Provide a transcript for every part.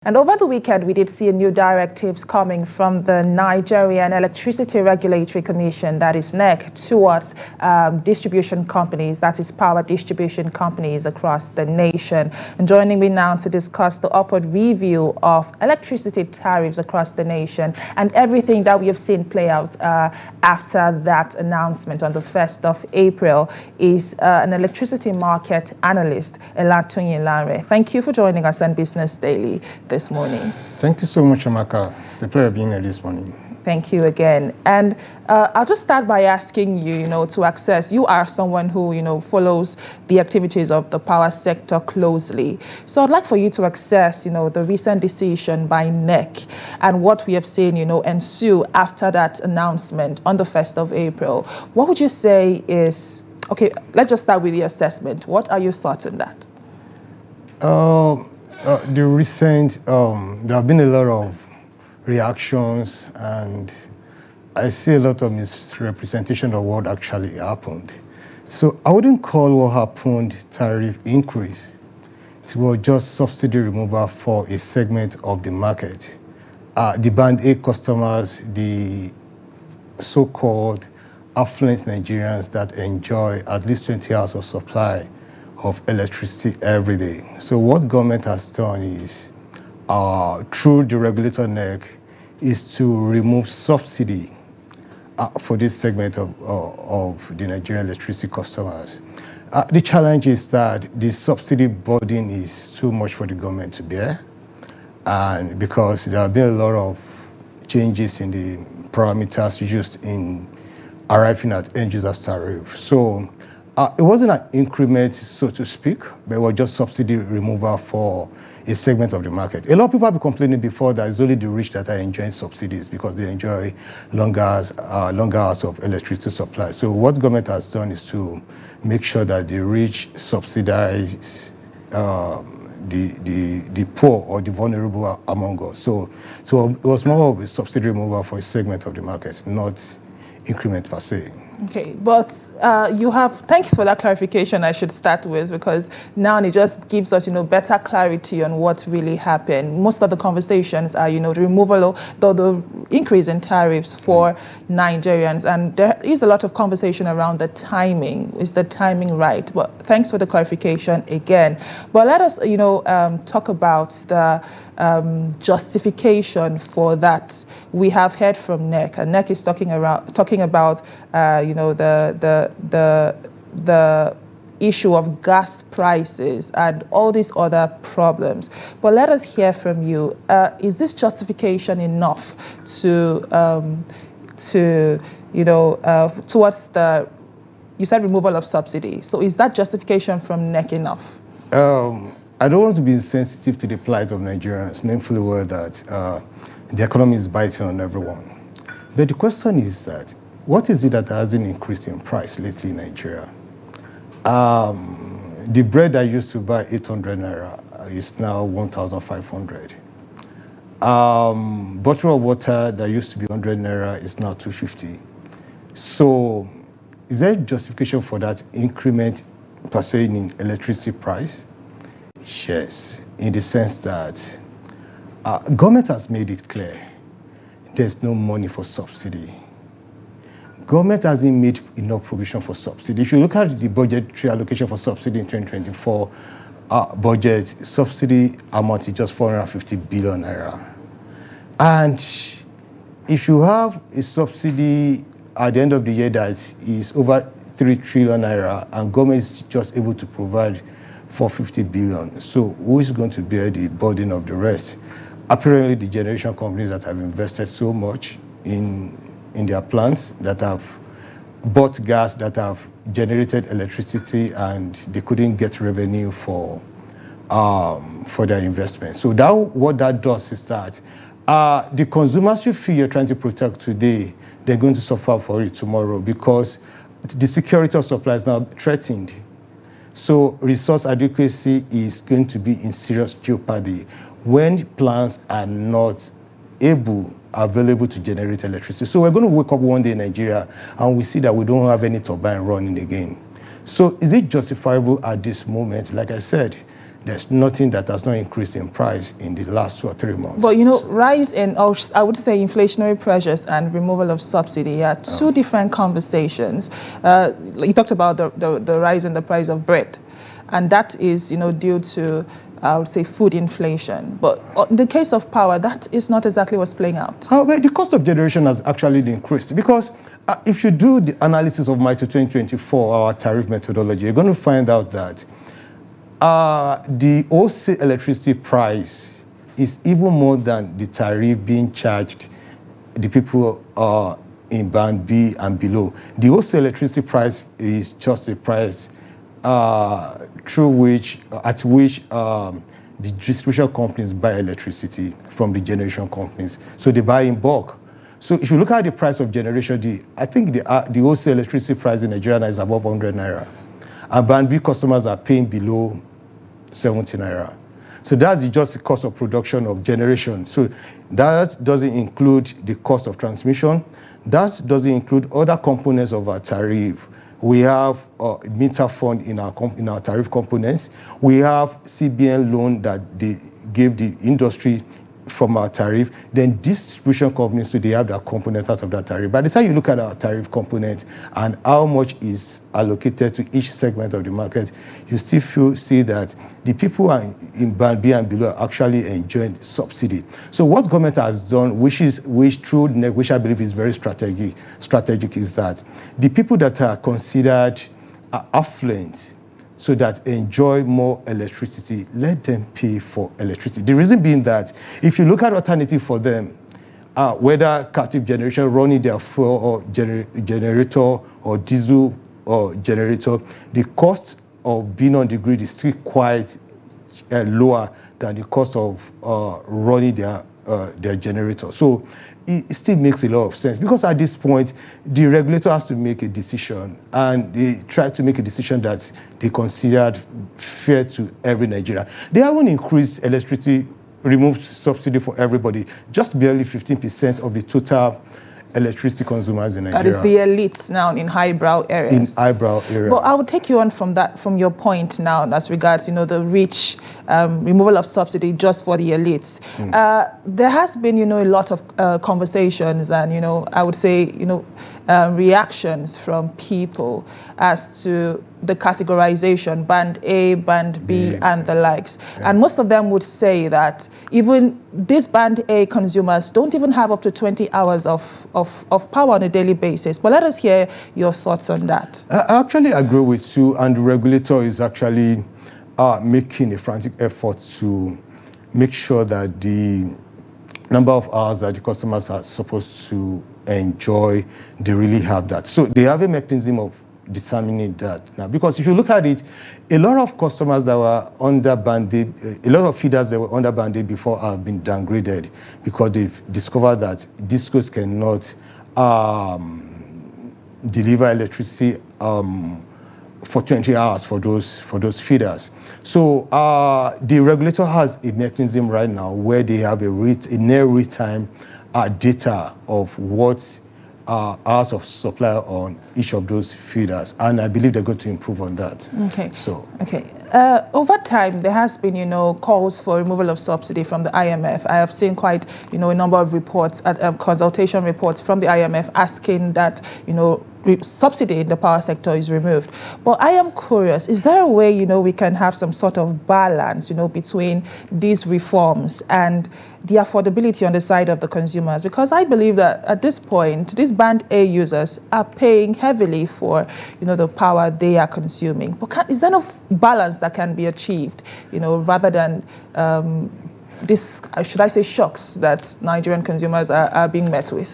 And over the weekend, we did see a new directives coming from the Nigerian Electricity Regulatory Commission, that is NERC, towards distribution companies, that is power distribution companies across the nation. And joining me now to discuss the upward review of electricity tariffs across the nation and everything that we have seen play out after that announcement on the 1st of April is an electricity market analyst, Elatuyi Lanre. Thank you for joining us on Business Daily this morning. Thank you so much, Chiamaka. It's a pleasure being here this morning. Thank you again. And I'll just start by asking you, to access, you are someone who, follows the activities of the power sector closely. So I'd like for you to access, the recent decision by NERC and what we have seen, ensue after that announcement on the 1st of April. What would you say is, okay, let's just start with the assessment. What are your thoughts on that? The recent, there have been a lot of reactions, and I see a lot of misrepresentation of what actually happened. So I wouldn't call what happened tariff increase. It was just subsidy removal for a segment of the market. The band A customers, the so-called affluent Nigerians that enjoy at least 20 hours of supply of electricity every day. So what government has done is, through the regulator NERC, is to remove subsidy for this segment of the Nigerian electricity customers. The challenge is that the subsidy burden is too much for the government to bear, and because there have been a lot of changes in the parameters used in arriving at end users tariff. So it wasn't an increment, so to speak, but it was just subsidy removal for a segment of the market. A lot of people have been complaining before that it's only the rich that are enjoying subsidies because they enjoy longer hours of electricity supply. So what government has done is to make sure that the rich subsidize the poor or the vulnerable among us. So it was more of a subsidy removal for a segment of the market, not increment per se. Okay, but thanks for that clarification, I should start with, because now it just gives us, better clarity on what really happened. Most of the conversations are, the removal of the increase in tariffs for Nigerians, and there is a lot of conversation around the timing. Is the timing right? But thanks for the clarification again. But let us, talk about the justification for that. We have heard from NERC, and NERC is talking about the issue of gas prices and all these other problems. But let us hear from you. Is this justification enough towards the, you said removal of subsidy. So is that justification from NERC enough? I don't want to be insensitive to the plight of Nigerians, knowing fully well that the economy is biting on everyone. But the question is that, what is it that hasn't increased in price lately in Nigeria? The bread that used to buy 800 naira is now 1,500. Bottle of water that used to be 100 naira is now 250. So is there justification for that increment per se in electricity price? Yes, in the sense that government has made it clear there's no money for subsidy. Government hasn't made enough provision for subsidy. If you look at the budgetary allocation for subsidy in 2024 budget, subsidy amount is just 450 billion naira. And if you have a subsidy at the end of the year that is over 3 trillion naira and government is just able to provide 450 billion, so who is going to bear the burden of the rest? Apparently the generation companies that have invested so much in their plants, that have bought gas, that have generated electricity, and they couldn't get revenue for their investment. So what that does is that the consumers you feel you're trying to protect today, they're going to suffer for it tomorrow, because the security of supply is now threatened. So resource adequacy is going to be in serious jeopardy when plants are not available to generate electricity. So we're going to wake up one day in Nigeria and we see that we don't have any turbine running again. So is it justifiable at this moment? Like I said, There's nothing that has not increased in price in the last 2 or 3 months. But rise in, I would say, inflationary pressures and removal of subsidy are two different conversations. You talked about the rise in the price of bread, and that is due to, I would say, food inflation. But in the case of power, that is not exactly what's playing out. However, the cost of generation has actually increased because if you do the analysis of MITO 2024, our tariff methodology, you're going to find out that the wholesale electricity price is even more than the tariff being charged the people in band B and below. The wholesale electricity price is just a price at which the distribution companies buy electricity from the generation companies. So they buy in bulk. So if you look at the price of generation, I think the wholesale electricity price in Nigeria is above 100 naira. And band B customers are paying below 70 naira. So that's just the cost of production of generation. So that doesn't include the cost of transmission. That doesn't include other components of our tariff. We have meter fund in our tariff components. We have CBN loan that they gave the industry from our tariff. Then distribution companies, so they have their component out of that tariff. By the time you look at our tariff component and how much is allocated to each segment of the market, you still see that the people in band B and below are actually enjoying subsidy. So what government has done, which through NERC, which I believe is very strategic, is that the people that are considered affluent, so that enjoy more electricity, let them pay for electricity. The reason being that if you look at alternative for them, whether captive generation running their fuel or generator or diesel or generator, the cost of being on the grid is still quite lower than the cost of running their generator. So it still makes a lot of sense, because at this point the regulator has to make a decision, and they try to make a decision that they considered fair to every Nigerian. They haven't increased electricity, removed subsidy for everybody, just barely 15% of the total electricity consumers in Nigeria. That is the elites now in highbrow areas. In highbrow areas. But I will take you on from your point now as regards, the rich removal of subsidy just for the elites. There has been, a lot of conversations and, I would say, reactions from people as to the categorization, band A, band B, and the likes. Yeah. And most of them would say that even these band A consumers don't even have up to 20 hours of power on a daily basis. But let us hear your thoughts on that. I actually agree with you, and the regulator is actually making a frantic effort to make sure that the number of hours that the customers are supposed to enjoy, they really have that. So they have a mechanism of determining that now, because if you look at it, a lot of customers that were under banded, a lot of feeders that were under banded before have been downgraded because they've discovered that DISCOS cannot deliver electricity for 20 hours for those feeders. So the regulator has a mechanism right now where they have a near real-time data of what hours of supply on each of those feeders, and I believe they're going to improve on that. Okay. Over time, there has been, calls for removal of subsidy from the IMF. I have seen quite, a number of reports, consultation reports from the IMF asking that, subsidy in the power sector is removed. But I am curious, is there a way, we can have some sort of balance, between these reforms and the affordability on the side of the consumers? Because I believe that at this point, these band A users are paying heavily for, the power they are consuming. But is there no balance that can be achieved, rather than this, should I say, shocks that Nigerian consumers are being met with?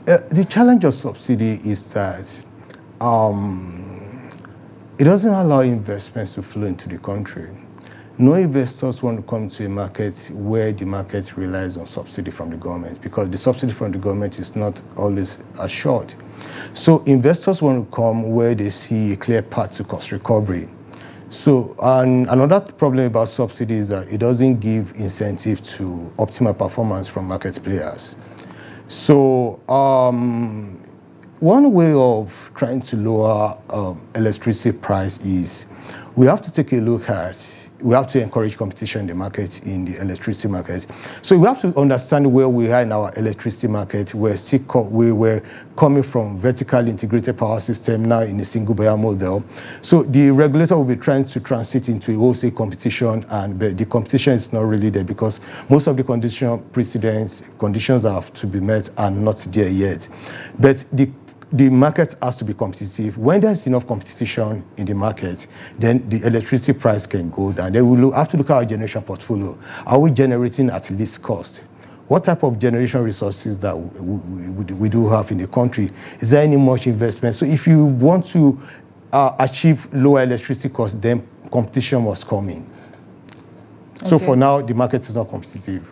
The challenge of subsidy is that it doesn't allow investments to flow into the country. No investors want to come to a market where the market relies on subsidy from the government, because the subsidy from the government is not always assured. So investors want to come where they see a clear path to cost recovery. So another problem about subsidy is that it doesn't give incentive to optimal performance from market players. So one way of trying to lower electricity price is we have to take a look at we have to encourage competition in the market, in the electricity market. So we have to understand where we are in our electricity market. We were coming from vertically integrated power system, now in a single buyer model. So the regulator will be trying to transit into a wholesale competition, and the competition is not really there because most of the conditions that have to be met are not there yet. But the market has to be competitive. When there's enough competition in the market, then the electricity price can go down. Then we have to look at our generation portfolio. Are we generating at least cost? What type of generation resources that we do have in the country? Is there any much investment? So if you want to achieve lower electricity costs, then competition must come in. Okay. So for now, the market is not competitive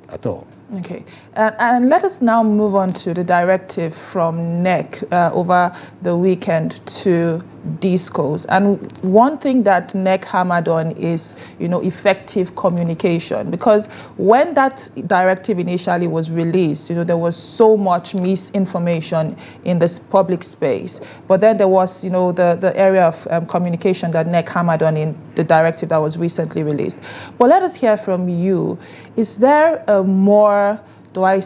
at all. Okay, and let us now move on to the directive from NERC over the weekend to DISCOS. And one thing that NERC hammered on is, effective communication, because when that directive initially was released, there was so much misinformation in this public space. But then there was, the area of communication that NERC hammered on in the directive that was recently released. But let us hear from you. Is there a more, an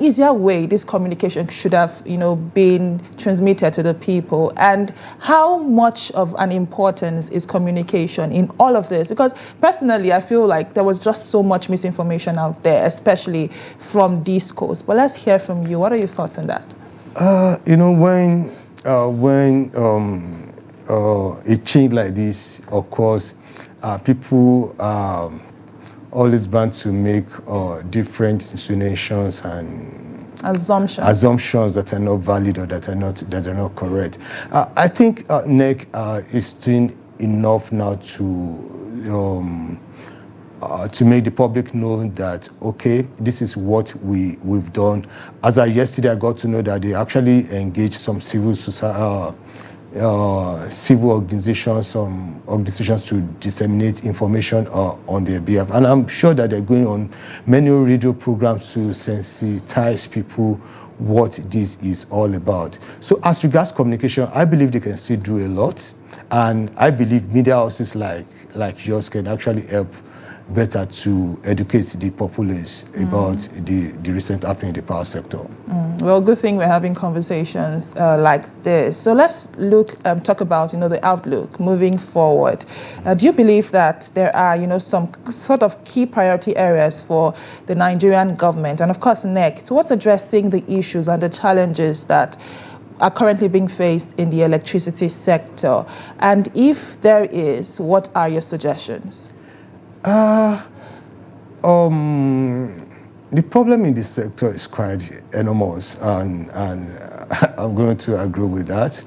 easier way this communication should have, been transmitted to the people? And how much of an importance is communication in all of this? Because personally, I feel like there was just so much misinformation out there, especially from DISCOS. But let's hear from you. What are your thoughts on that? When a change like this occurs, people always bound to make different insinuations and assumptions that are not valid or that are not correct. I think NERC is doing enough now to make the public know that, okay, this is what we've done. As of yesterday, I got to know that they actually engaged some civil society, civil organizations, some organizations to disseminate information on their behalf. And I'm sure that they're going on many radio programs to sensitize people what this is all about. So as regards communication, I believe they can still do a lot. And I believe media houses like yours can actually help better to educate the populace about the recent happening in the power sector. Well, good thing we're having conversations like this. So let's talk about, the outlook moving forward. Do you believe that there are, some sort of key priority areas for the Nigerian government and, of course, NERC towards addressing the issues and the challenges that are currently being faced in the electricity sector? And if there is, what are your suggestions? The problem in this sector is quite enormous, and I'm going to agree with that.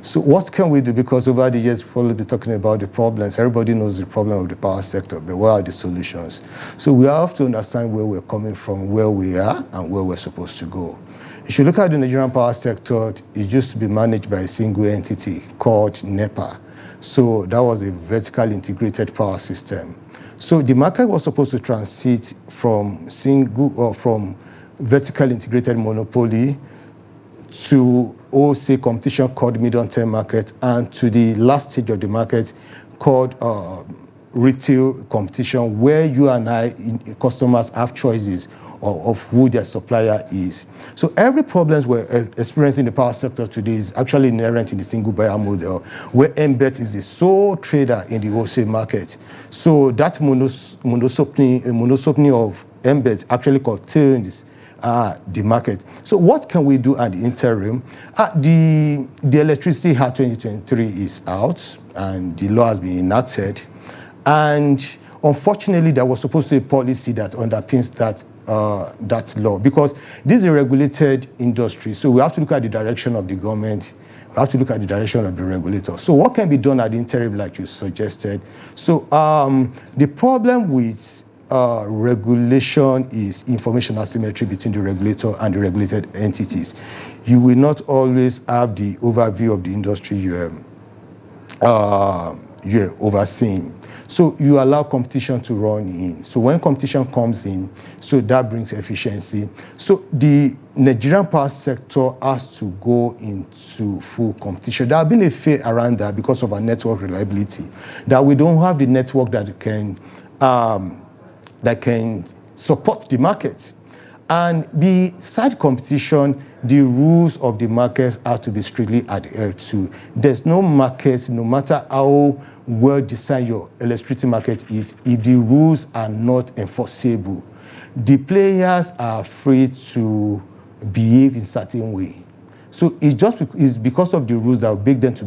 So what can we do? Because over the years, we've already been talking about the problems. Everybody knows the problem of the power sector, but what are the solutions? So we have to understand where we're coming from, where we are, and where we're supposed to go. If you look at the Nigerian power sector, it used to be managed by a single entity called NEPA. So that was a vertically integrated power system. So the market was supposed to transit from vertically integrated monopoly to wholesale competition called medium-term market, and to the last stage of the market called retail competition, where you and I, customers, have choices of who their supplier is. So every problem we're experiencing in the power sector today is actually inherent in the single buyer model, where MBET is the sole trader in the wholesale market. So that monopoly of MBET actually contains the market. So what can we do at the interim? The Electricity Act 2023 is out, and the law has been enacted. And unfortunately, there was supposed to be a policy that underpins that law, because this is a regulated industry. So we have to look at the direction of the government. We have to look at the direction of the regulator. So what can be done at the interim, like you suggested? So the problem with regulation is information asymmetry between the regulator and the regulated entities. You will not always have the overview of the industry you're overseeing. So you allow competition to run in. So when competition comes in, so that brings efficiency. So the Nigerian power sector has to go into full competition. There have been a fear around that because of our network reliability, that we don't have the network that can support the market. And beside competition, the rules of the markets have to be strictly adhered to. There's no market, no matter how well designed your electricity market is, if the rules are not enforceable, the players are free to behave in certain way. So it's because of the rules that will make them to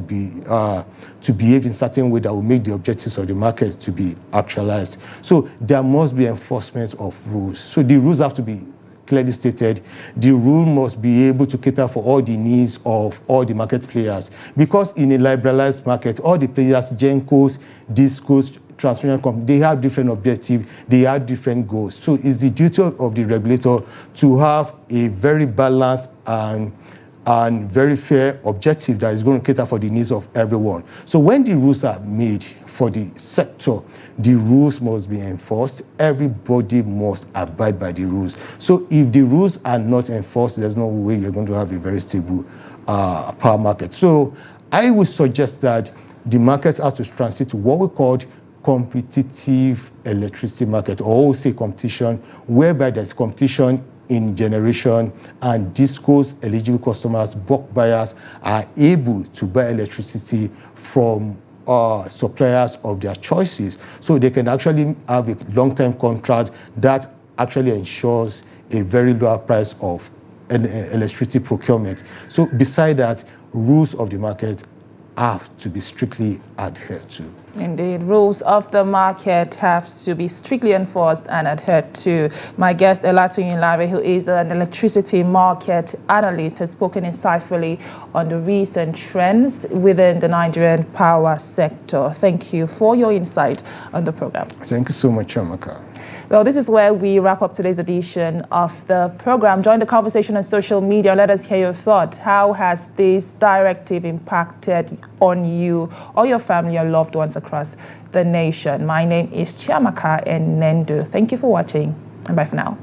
behave in certain way that will make the objectives of the market to be actualized. So there must be enforcement of rules. So the rules have to be clearly stated. The rule must be able to cater for all the needs of all the market players. Because in a liberalized market, all the players, GENCOs, DISCOs, transmission companies, they have different objectives, they have different goals. So it's the duty of the regulator to have a very balanced and very fair objective that is going to cater for the needs of everyone. So when the rules are made for the sector, the rules must be enforced. Everybody must abide by the rules. So if the rules are not enforced, there's no way you're going to have a very stable power market. So I would suggest that the markets have to transit to what we call competitive electricity market, or wholesale competition, whereby there's competition in generation, and DISCOs, eligible customers, bulk buyers are able to buy electricity from suppliers of their choices. So they can actually have a long-term contract that actually ensures a very low price of electricity procurement. So beside that, rules of the market have to be strictly adhered to. Indeed, rules of the market have to be strictly enforced and adhered to. My guest, Elatuyi Lanre, who is an electricity market analyst, has spoken insightfully on the recent trends within the Nigerian power sector. Thank you for your insight on the program. Thank you so much, Chiamaka. Well, this is where we wrap up today's edition of the program. Join the conversation on social media. Let us hear your thoughts. How has this directive impacted on you or your family or loved ones across the nation? My name is Chiamaka Enendu. Thank you for watching, and bye for now.